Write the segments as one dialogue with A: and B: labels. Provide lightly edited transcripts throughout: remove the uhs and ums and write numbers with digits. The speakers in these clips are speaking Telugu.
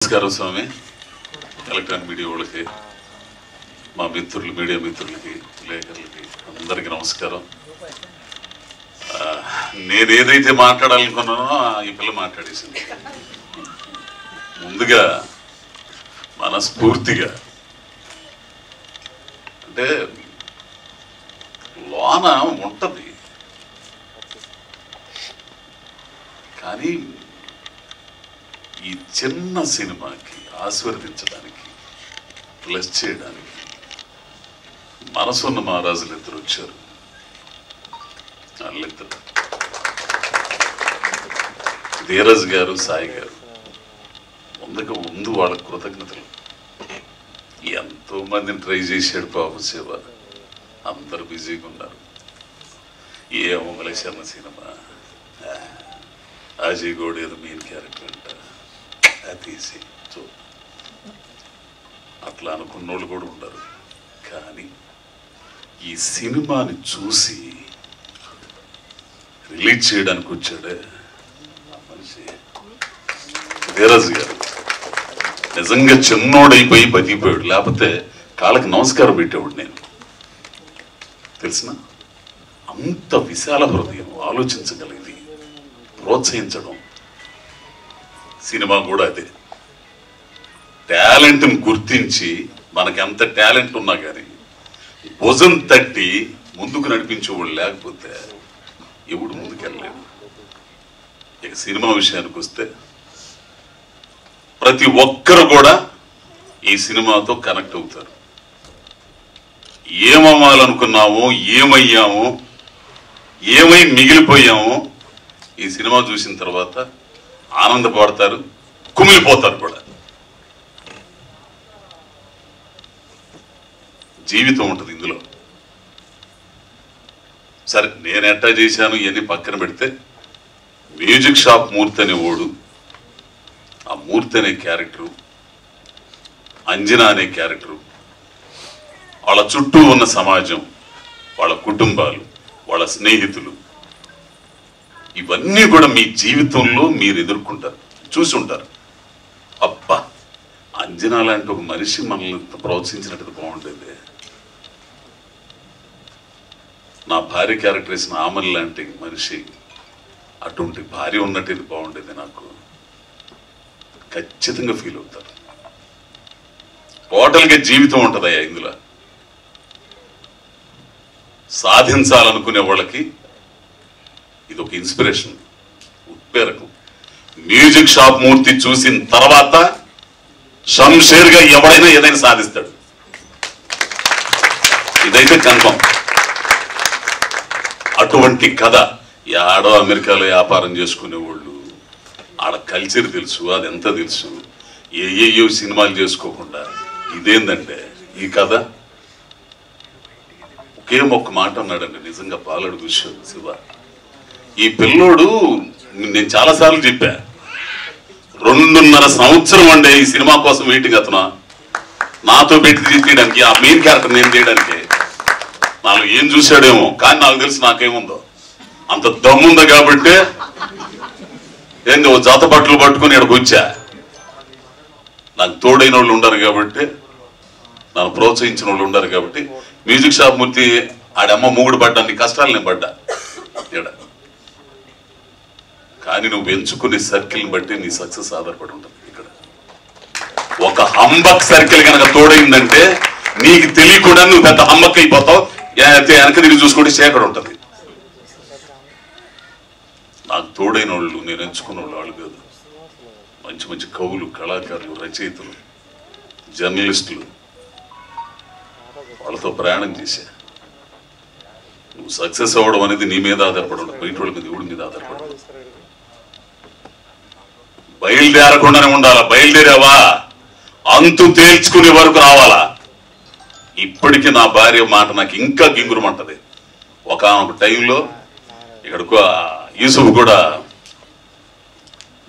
A: నమస్కారం స్వామి. ఎలక్ట్రానిక్ మీడియా వాళ్ళకి, మా మిత్రులు, మీడియా మిత్రులకి, విలేకరులకి అందరికీ నమస్కారం. నేను ఏదైతే మాట్లాడాలనుకున్నానో ఈ పిల్ల మాట్లాడేసింది. ముందుగా మనస్ఫూర్తిగా అంటే లోన ఉంటుంది, కానీ ఈ చిన్న సినిమాకి ఆశీర్వదించడానికి, ప్లస్ చేయడానికి మనసున్న మహారాజులు ఇద్దరు వచ్చారు. వాళ్ళిద్దరు ధీరజ్ గారు, సాయి గారు. ముందు వాళ్ళ కృతజ్ఞతలు. ఎంతో మందిని ట్రై చేశాడు పాపం శివ, అందరు బిజీగా ఉన్నారు. ఏ అమలేశర్మ సినిమా, అజయ్ గౌడ్ ఏదో మెయిన్ క్యారెక్టర్ అంట, అది తీసి అట్లా అనుకున్నోళ్ళు కూడా ఉన్నారు. కానీ ఈ సినిమాని చూసి రిలీజ్ చేయడానికి వచ్చాడే ఆ మనిషి ధీరజ్ గారు. నిజంగా చిన్నోడైపోయి బతికిపోయాడు, లేకపోతే కాళ్ళకి నమస్కారం పెట్టేవాడు నేను. తెలిసిన అంత విశాల హృదయం, ఆలోచించగలిగింది, ప్రోత్సహించడం. సినిమా కూడా అదే, టాలెంట్ని గుర్తించి మనకి ఎంత టాలెంట్ ఉన్నా కానీ భుజం తట్టి ముందుకు నడిపించేవాళ్ళు లేకపోతే ఎవడు ముందుకెళ్ళలేడు. ఇక సినిమా విషయానికి వస్తే ప్రతి ఒక్కరు కూడా ఈ సినిమాతో కనెక్ట్ అవుతారు. ఏమవ్వాలనుకున్నామో, ఏమయ్యామో, ఏమై మిగిలిపోయామో ఈ సినిమా చూసిన తర్వాత ఆనందపడతారు, కుమిలిపోతారు కూడా. జీవితం ఉంటుంది ఇందులో. సరే, నేను ఎట్టా చేశాను ఇవన్నీ పక్కన పెడితే, మ్యూజిక్ షాప్ మూర్తి అనే ఓడు, ఆ మూర్తి అనే క్యారెక్టరు, అంజనా అనే క్యారెక్టరు, వాళ్ళ చుట్టూ ఉన్న సమాజం, వాళ్ళ కుటుంబాలు, వాళ్ళ స్నేహితులు, ఇవన్నీ కూడా మీ జీవితంలో మీరు ఎదుర్కొంటారు, చూసి ఉంటారు. అబ్బా, అంజనా లాంటి ఒక మనిషి మనల్ని ప్రోత్సహించినట్టు బాగుంటుంది. నా భార్య క్యారెక్టర్ వేసిన ఆమల్ లాంటి మనిషి, అటువంటి భార్య ఉన్నట్టు ఇది బాగుండేది నాకు ఖచ్చితంగా ఫీల్ అవుతారు. టోటల్గా జీవితం ఉంటుందయ్యా ఇందులో. సాధించాలనుకునే వాళ్ళకి ఇది ఒక ఇన్స్పిరేషన్, ఉత్ప్రేరకం. మ్యూజిక్ షాప్ మూర్తి చూసిన తర్వాత షంషేర్గా ఎవడైనా ఏదైనా సాధిస్తాడు, ఇదైతే కన్ఫర్మ్. అటువంటి కథ. ఆడో అమెరికాలో వ్యాపారం చేసుకునే వాళ్ళు, ఆడ కల్చర్ తెలుసు, అది ఎంత తెలుసు, ఏయో సినిమాలు చేసుకోకుండా ఇదేందంటే ఈ కథ. ఒకే ఒక్క మాట అన్నాడండి, నిజంగా పాలడు విషయం శివ. ఈ పిల్లోడు, నేను చాలాసార్లు చెప్పా, 2.5 సంవత్సరం అండి ఈ సినిమా కోసం వెయిటింగ్. అతను నాతో పెట్టి తీయడానికి, ఆ మెయిన్ క్యారెక్టర్ నేను తీయడానికి. నాలో ఏం చూశాడేమో, కానీ నాకు తెలుసు నాకేముందో. అంత దమ్ముంది కాబట్టి ఏంది ఓ జాత బట్టలు పట్టుకుని ఇక్కడికి వచ్చా. నాకు తోడైన వాళ్ళు ఉండరు కాబట్టి, నన్ను ప్రోత్సహించిన వాళ్ళు ఉండరు కాబట్టి. మ్యూజిక్ షాప్ మూర్తి ఆడమ్మ మూగుడు పడ్డా, నీ కష్టాలు నేను పడ్డా ఇక్కడ. కానీ నువ్వు ఎంచుకునే సర్కిల్ని బట్టి నీ సక్సెస్ ఆధారపడి ఉంటుంది. ఇక్కడ ఒక హంబక్ సర్కిల్ కనుక తోడైందంటే నీకు తెలియకుండా నువ్వు పెద్ద హంబక్ అయిపోతావు. వెనక తిరిగి చూసుకుంటే శేఖర్ ఉంటుంది. నాకు తోడైన వాళ్ళు, నేను ఎంచుకున్న వాళ్ళు కాదు, మంచి మంచి కవులు, కళాకారులు, రచయితలు, జర్నలిస్టులు, వాళ్ళతో ప్రయాణం చేశా. నువ్వు సక్సెస్ అవ్వడం అనేది నీ మీద ఆధారపడి ఉండదు, బయట వాళ్ళ మీద, దేవుడి మీద ఆధారపడి ఉండదు. బయలుదేరకుండానే ఉండాలా. బయలుదేరావా అంతు తేల్చుకునే వరకు రావాలా. ఇప్పటికీ నా భార్య మాట నాకు ఇంకా గింగురమంటది. ఒక టైంలో ఇక్కడికి యూసుఫ్ కూడా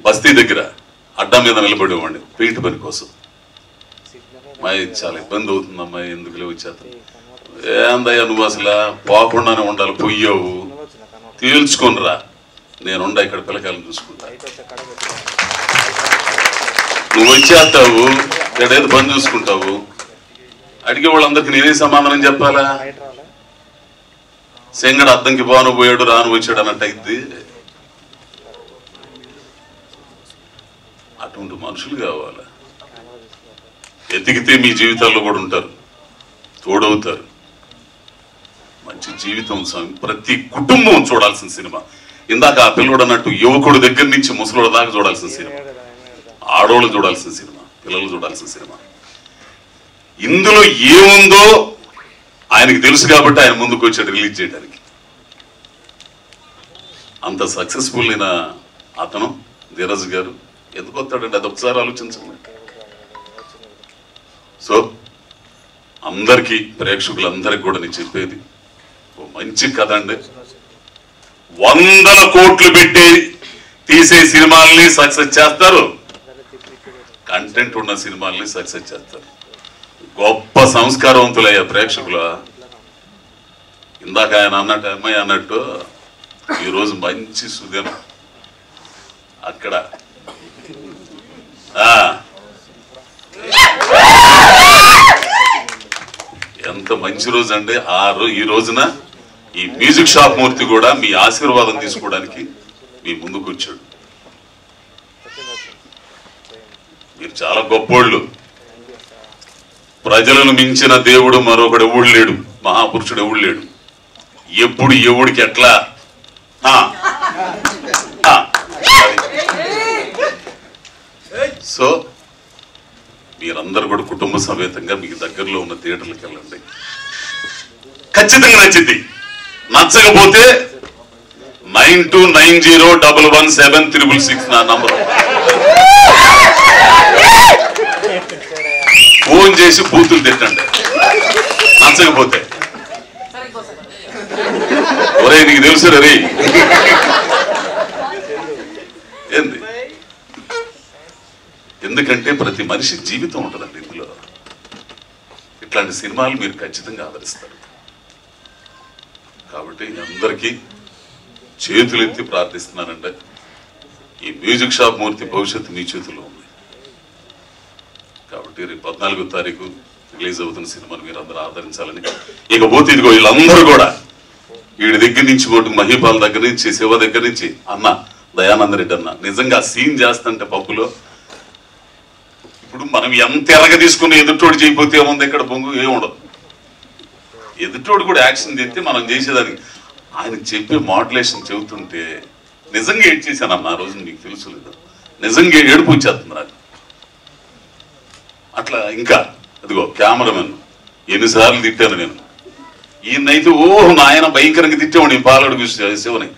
A: బస్తీ దగ్గర అడ్డా మీద నిలబడేవాడిని పెయింట్ పని కోసం. అమ్మాయి చాలా ఇబ్బంది అవుతుంది, అమ్మాయి ఎందుకులే వచ్చేత. ఏందయ్యా నువ్వు అసలు పోకుండానే ఉండాలి, పొయ్యావు, తేల్చుకొనిరా, నేనుండా ఇక్కడ పిల్లకాయలను చూసుకుంటా. నువ్వు వచ్చేస్తావు, ఎక్కడేదో పని చూసుకుంటావు. అడిగే వాళ్ళందరికీ నేనే సమాధానం చెప్పాలా? సెంగడు అద్దంకి బాను పోయాడు రాను వచ్చాడు అన్నట్టు అయింది. అటువంటి మనుషులు కావాలా? ఎదిగితే మీ జీవితాల్లో కూడా ఉంటారు, తోడవుతారు. మంచి జీవితం ప్రతి కుటుంబం చూడాల్సిన సినిమా. ఇందాక ఆ పిల్లడు అన్నట్టు యువకుడు దగ్గర నుంచి ముసలోడు దాకా చూడాల్సిన సినిమా, ఆడోళ్ళు చూడాల్సిన సినిమా, పిల్లలు చూడాల్సిన సినిమా. ఇందులో ఏముందో ఆయనకి తెలుసు కాబట్టి ఆయన ముందుకు వచ్చాడు రిలీజ్ చేయడానికి. అంత సక్సెస్ఫుల్ అయిన అతను ధీరజ్ గారు ఎందుకు వస్తాడండి? అది ఒకసారి ఆలోచించండి. సో అందరికీ, ప్రేక్షకులందరికీ కూడా నేను చెప్పేది, ఓ మంచి కథ అండి. 100 కోట్లు పెట్టి తీసే సినిమాల్ని సక్సెస్ చేస్తారు, కంటెంట్ ఉన్న సినిమాల్ని సక్సెస్ చేస్తారు. గొప్ప సంస్కారవంతులయ్యా ప్రేక్షకులు. ఇందాక ఆయన అన్నట్టు, అమ్మాయి అన్నట్టు, ఈరోజు మంచి సుదినం అక్కడ. ఎంత మంచి రోజు అండి. ఈ రోజున ఈ మ్యూజిక్ షాప్ మూర్తి కూడా మీ ఆశీర్వాదం తీసుకోవడానికి మీ ముందుకు వచ్చాడు. మీరు చాలా గొప్పోళ్ళు. ప్రజలను మించిన దేవుడు మరొకడు ఎవడు లేడు, మహాపురుషుడు ఎవడు లేడు. ఎప్పుడు ఎవడికి ఎట్లా సో మీరందరూ కూడా కుటుంబ సమేతంగా మీకు దగ్గరలో ఉన్న థియేటర్లకు వెళ్ళండి. ఖచ్చితంగా నచ్చింది. నచ్చకపోతే 9290117666 నా నంబర్. ఫోన్ చేసి బూతులు తిట్టండి నచ్చకపోతే. ఒరే నీకు తెలుసు రే ఏంది? ఎందుకంటే ప్రతి మనిషి జీవితం ఉంటుందండి ఇందులో. ఇట్లాంటి సినిమాలు మీరు ఖచ్చితంగా ఆదరిస్తారు. కాబట్టి అందరికీ చేతులెత్తి ప్రార్థిస్తున్నానండి. ఈ మ్యూజిక్ షాప్ మూర్తి భవిష్యత్తు మీ చేతుల్లో ఉంది. కాబట్టి రేపు 14వ తారీఖు రిలీజ్ అవుతున్న సినిమాను మీరు అందరూ ఆదరించాలని. ఇకపోతే ఇదిగో వీళ్ళందరూ కూడా వీడి దగ్గర నుంచి ఒకటి మహీపాల్ దగ్గర నుంచి, శివ దగ్గర నుంచి, అన్న దయానంద రెడ్డి అన్న నిజంగా సీన్ చేస్తుంటే పప్పులో. ఇప్పుడు మనం ఎంత ఎరగ తీసుకుని ఎదుటోడు చేయకపోతే ఏముంది? ఇక్కడ బొంగు ఏముండదు. ఎదుటోడు కూడా యాక్షన్ చేస్తే మనం చేసేదానికి. ఆయన చెప్పే మాడ్యులేషన్ చెబుతుంటే నిజంగా ఏడ్ చేశానన్న ఆ రోజు. మీకు తెలుసు లేదు, నిజంగా ఏడుపు వచ్చేస్తుంది నాకు. అట్లా ఇంకా అదిగో కెమెరామెన్ ఎన్నిసార్లు తిట్టాను నేను. ఈయనైతే నాయన భయంకరంగా తిట్టేవాడు ఈ పాలడుగు శివని.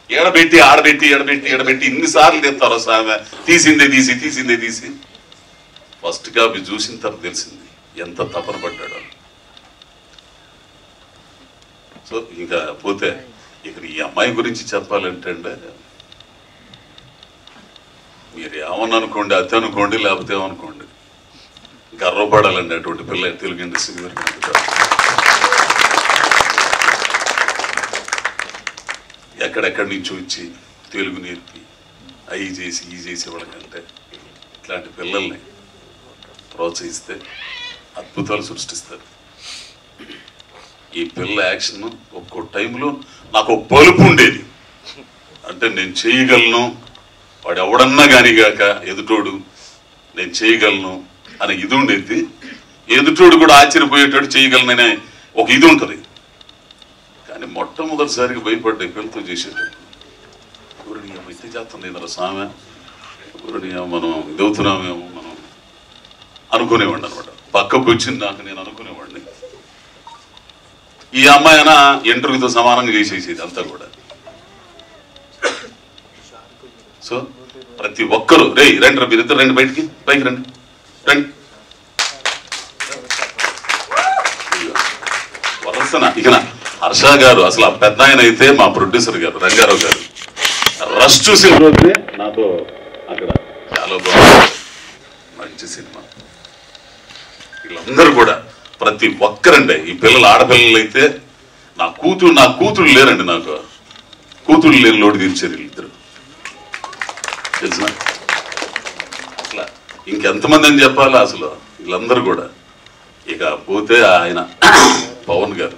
A: ఎడబెట్టి ఆడబెట్టి ఎడబెట్టి ఎడబెట్టి ఇన్నిసార్లు తింటారు సామె. తీసిందే తీసి ఫస్ట్ కాపీ చూసిన తర్వాత తెలిసింది ఎంత తపన పడ్డాడు. సో ఇంకా పోతే ఇక్కడ ఈ అమ్మాయి గురించి చెప్పాలంటే అండి, మీరు ఏమని అనుకోండి, అతి అనుకోండి, లేకపోతే ఏమనుకోండి, గర్వపడాలండి అటువంటి పిల్ల తెలుగు ఇండస్ట్రీ. ఎక్కడెక్కడి నుంచి వచ్చి తెలుగు నేర్పి అవి చేసి ఈ చేసేవాళ్ళకంటే ఇట్లాంటి పిల్లల్ని ప్రోత్సహిస్తే అద్భుతాలు సృష్టిస్తారు. ఈ పిల్ల యాక్షన్ ఒక్కో టైంలో నాకు ఒక బలుపు ఉండేది. అంటే నేను చేయగలను, వాడు ఎవడన్నా కానిగాక ఎదుటోడు నేను చేయగలను అనే ఇది ఉండేది. ఎదుటోడు కూడా ఆశ్చర్యపోయేటట్టు చేయగలననే ఒక ఇది ఉంటుంది. కానీ మొట్టమొదటిసారిగా భయపడ్డా పిల్లతో చేసేటప్పుడు. ఎవరిని అయితే చేస్తుంది ఏదైనా సామె, ఎవరిని మనం ఇదవుతున్నామేమో మనం అనుకునేవాడిని అనమాట. పక్కకు వచ్చింది నాకు నేను అనుకునేవాడిని. ఈ అమ్మాయి అయినా ఇంటర్వ్యూతో సమానంగా చేసేసేది అంతా కూడా. సో ప్రతి ఒక్కరు రండి, మీరిద్దరు రండి, పైకి రండి. వరసన ఇక హర్ష గారు అసలు ఆ పెద్ద ఆయన అయితే మా ప్రొడ్యూసర్ గారు రంగారావు గారు రష్ చూసిన రోజునే నాతో అక్కడ చాలా బాగుంది, మంచి సినిమా. వీళ్ళందరూ కూడా ప్రతి ఒక్కరండి. ఈ పిల్లలు ఆడపిల్లలు అయితే నా కూతురు లేరండి, నాకు కూతురు లేని లోటు తీర్చారు వీళ్ళిద్దరు తెలిసిన. అట్లా ఇంక ఇంకెంతమంది అని చెప్పాలా అసలు వీళ్ళందరూ కూడా. ఇక పోతే ఆయన పవన్ గారు,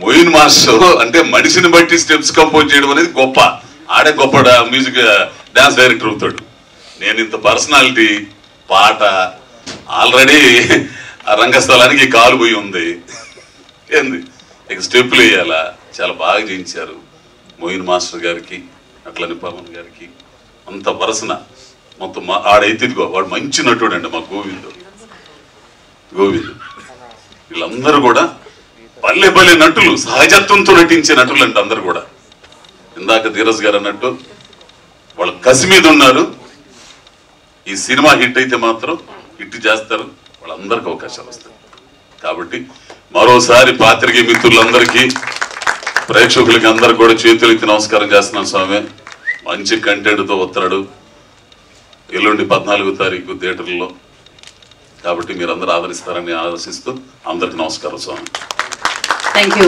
A: మొయిన్ మాస్టర్ అంటే మనిషిని బట్టి స్టెప్స్ కంపోజ్ చేయడం అనేది గొప్ప. ఆడే గొప్ప మ్యూజిక్ డాన్స్ డైరెక్టర్ అవుతాడు. నేను ఇంత పర్సనాలిటీ పాట ఆల్రెడీ ఆ రంగస్థలానికి కాలు పోయి ఉంది ఏంది, ఇక స్టెప్పులు వేయాలా. చాలా బాగా చేయించారు మొయిన్ మాస్టర్ గారికి, అట్లని పవన్ గారికి. అంత వరసన మొత్తం ఆడైతే వాడు మంచి నటుడు అండి మా గోవింద్. వీళ్ళందరూ కూడా పల్లె పల్లె నటులు, సహజత్వంతో నటించే నటులు అంటే అందరు కూడా. ఇందాక ధీరజ్ గారు అన్నట్టు వాళ్ళు కసి మీద ఉన్నారు. ఈ సినిమా హిట్ అయితే మాత్రం హిట్ చేస్తారు, వాళ్ళందరికీ అవకాశాలు వస్తాయి. కాబట్టి మరోసారి పాత్రికేయ మిత్రులందరికీ, ప్రేక్షకులకి అందరికి కూడా చేతులెత్తి నమస్కారం చేస్తున్నాను స్వామి. మంచి కంటెంట్తో వస్తాడు ఎల్లుండి 14వ తారీఖు థియేటర్లో. కాబట్టి మీరందరూ ఆదరిస్తారని ఆశిస్తూ అందరికి నమస్కారం స్వామి.
B: Thank you.